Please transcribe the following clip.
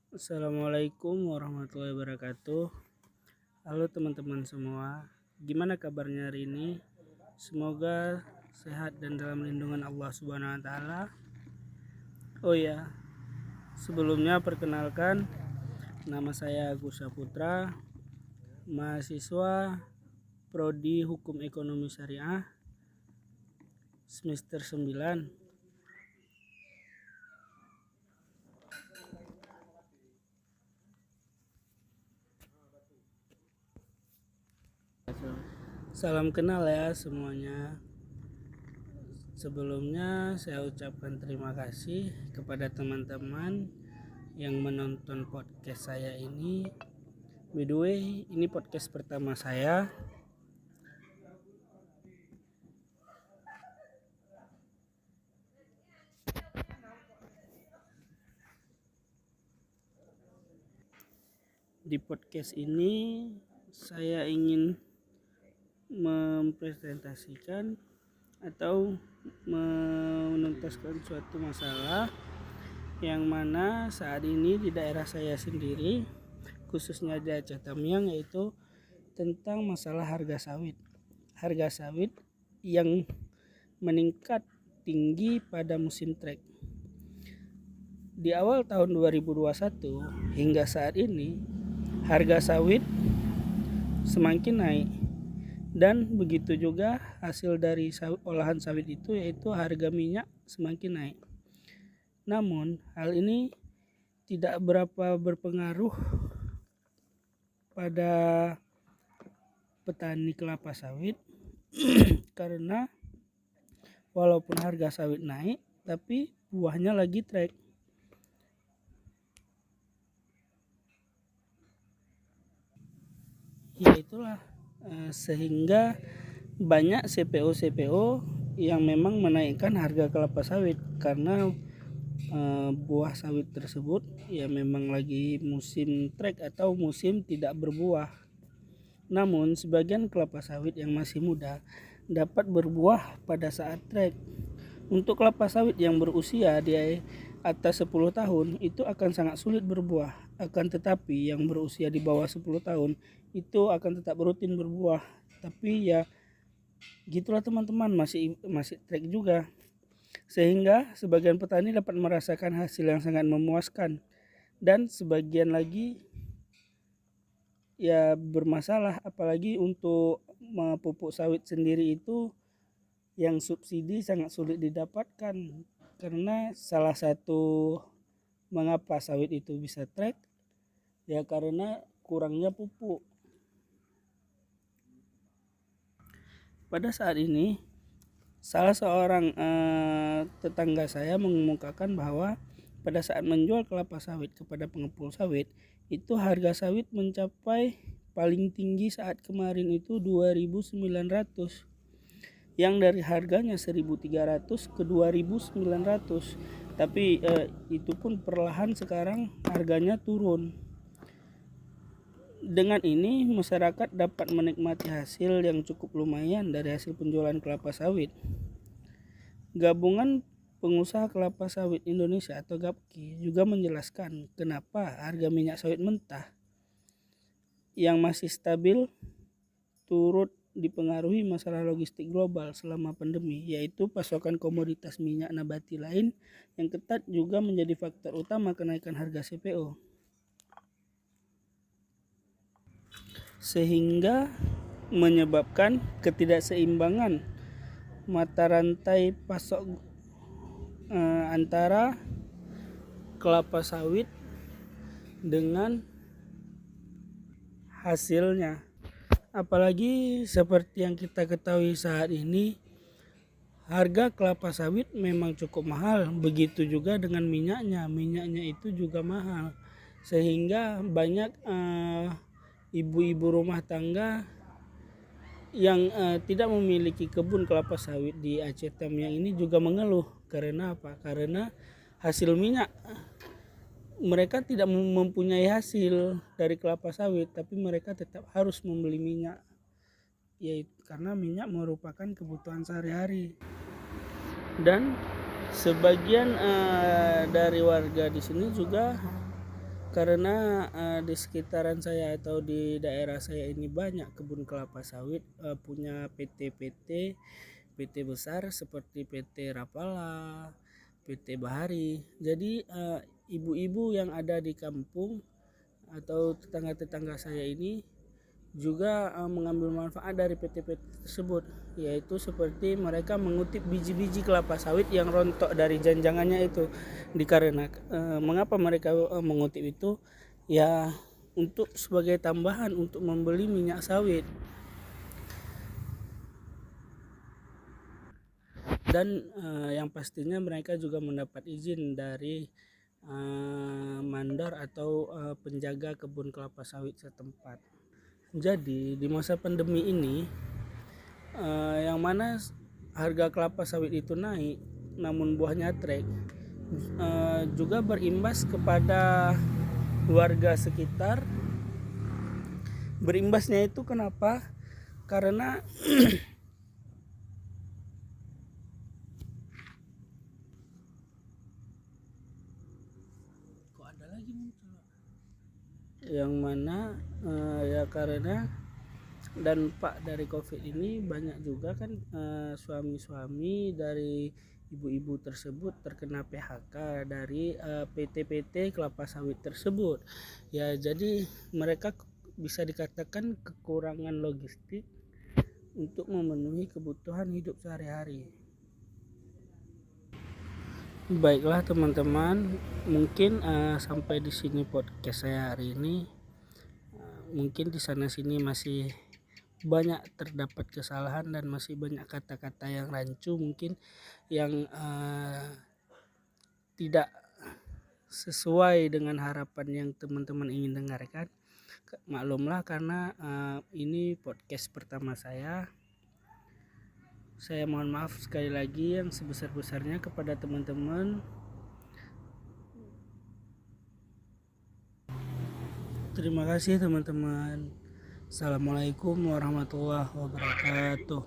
Assalamualaikum warahmatullahi wabarakatuh. Halo teman-teman semua, gimana kabarnya hari ini? Semoga sehat dan dalam lindungan Allah Subhanahu wa taala. Oh ya, sebelumnya perkenalkan, nama saya Agus Saputra, mahasiswa Prodi Hukum Ekonomi Syariah semester 9. Salam kenal ya semuanya. Sebelumnya saya ucapkan terima kasih kepada teman-teman yang menonton podcast saya ini. By the way, ini podcast pertama saya. Di podcast ini saya ingin mempresentasikan atau menuntaskan suatu masalah yang mana saat ini di daerah saya sendiri, khususnya di Aceh Tamiang, yaitu tentang masalah harga sawit. Harga sawit yang meningkat tinggi pada musim trek. Di awal tahun 2021 hingga saat ini, harga sawit semakin naik. Dan begitu juga hasil dari olahan sawit itu, yaitu harga minyak semakin naik. Namun hal ini tidak berapa berpengaruh pada petani kelapa sawit karena walaupun harga sawit naik, tapi buahnya lagi trek. Ya itulah, sehingga banyak CPO yang memang menaikkan harga kelapa sawit karena buah sawit tersebut ya memang lagi musim trek atau musim tidak berbuah. Namun sebagian kelapa sawit yang masih muda dapat berbuah pada saat trek. Untuk kelapa sawit yang berusia di atas 10 tahun itu akan sangat sulit berbuah. Akan tetapi yang berusia di bawah 10 tahun itu akan tetap rutin berbuah. Tapi ya gitulah teman-teman, masih trek juga. Sehingga sebagian petani dapat merasakan hasil yang sangat memuaskan. Dan sebagian lagi ya bermasalah, apalagi untuk pupuk sawit sendiri itu yang subsidi sangat sulit didapatkan. Karena salah satu mengapa sawit itu bisa trek ya karena kurangnya pupuk. Pada saat ini salah seorang tetangga saya mengemukakan bahwa pada saat menjual kelapa sawit kepada pengepul sawit itu harga sawit mencapai paling tinggi saat kemarin itu 2.900, yang dari harganya 1.300 ke 2.900. Tapi itu pun perlahan sekarang harganya turun. Dengan ini masyarakat dapat menikmati hasil yang cukup lumayan dari hasil penjualan kelapa sawit. Gabungan Pengusaha Kelapa Sawit Indonesia atau GAPKI juga menjelaskan kenapa harga minyak sawit mentah yang masih stabil turut dipengaruhi masalah logistik global selama pandemi, yaitu pasokan komoditas minyak nabati lain yang ketat juga menjadi faktor utama kenaikan harga CPO. Sehingga menyebabkan ketidakseimbangan mata rantai pasok antara kelapa sawit dengan hasilnya. Apalagi seperti yang kita ketahui saat ini, harga kelapa sawit memang cukup mahal. Begitu juga dengan minyaknya itu juga mahal. Sehingga banyak ibu-ibu rumah tangga yang tidak memiliki kebun kelapa sawit di Aceh Tamiang ini juga mengeluh. Karena apa? Karena hasil minyak, mereka tidak mempunyai hasil dari kelapa sawit, tapi mereka tetap harus membeli minyak, yaitu karena minyak merupakan kebutuhan sehari-hari. Dan sebagian dari warga di sini juga karena di sekitaran saya atau di daerah saya ini banyak kebun kelapa sawit, punya PT besar seperti PT Rapala, PT Bahari. Jadi ibu-ibu yang ada di kampung atau tetangga-tetangga saya ini juga mengambil manfaat dari PT-PT tersebut, yaitu seperti mereka mengutip biji-biji kelapa sawit yang rontok dari janjangannya itu. Dikarenakan mengapa mereka mengutip itu, ya untuk sebagai tambahan untuk membeli minyak sawit. Dan yang pastinya mereka juga mendapat izin dari mandor atau penjaga kebun kelapa sawit setempat. Jadi di masa pandemi ini yang mana harga kelapa sawit itu naik namun buahnya trek, juga berimbas kepada warga sekitar. Berimbasnya itu kenapa? Karena kok ada lagi muncul yang mana ya karena dampak dari COVID ini banyak juga kan suami-suami dari ibu-ibu tersebut terkena PHK dari PT-PT kelapa sawit tersebut. Ya jadi mereka bisa dikatakan kekurangan logistik untuk memenuhi kebutuhan hidup sehari-hari. Baiklah teman-teman, mungkin sampai di sini podcast saya hari ini. Mungkin di sana sini masih banyak terdapat kesalahan dan masih banyak kata-kata yang rancu mungkin yang tidak sesuai dengan harapan yang teman-teman ingin dengarkan. Maklumlah karena ini podcast pertama saya. Saya mohon maaf sekali lagi yang sebesar-besarnya kepada teman-teman. Terima kasih teman-teman. Assalamualaikum warahmatullahi wabarakatuh.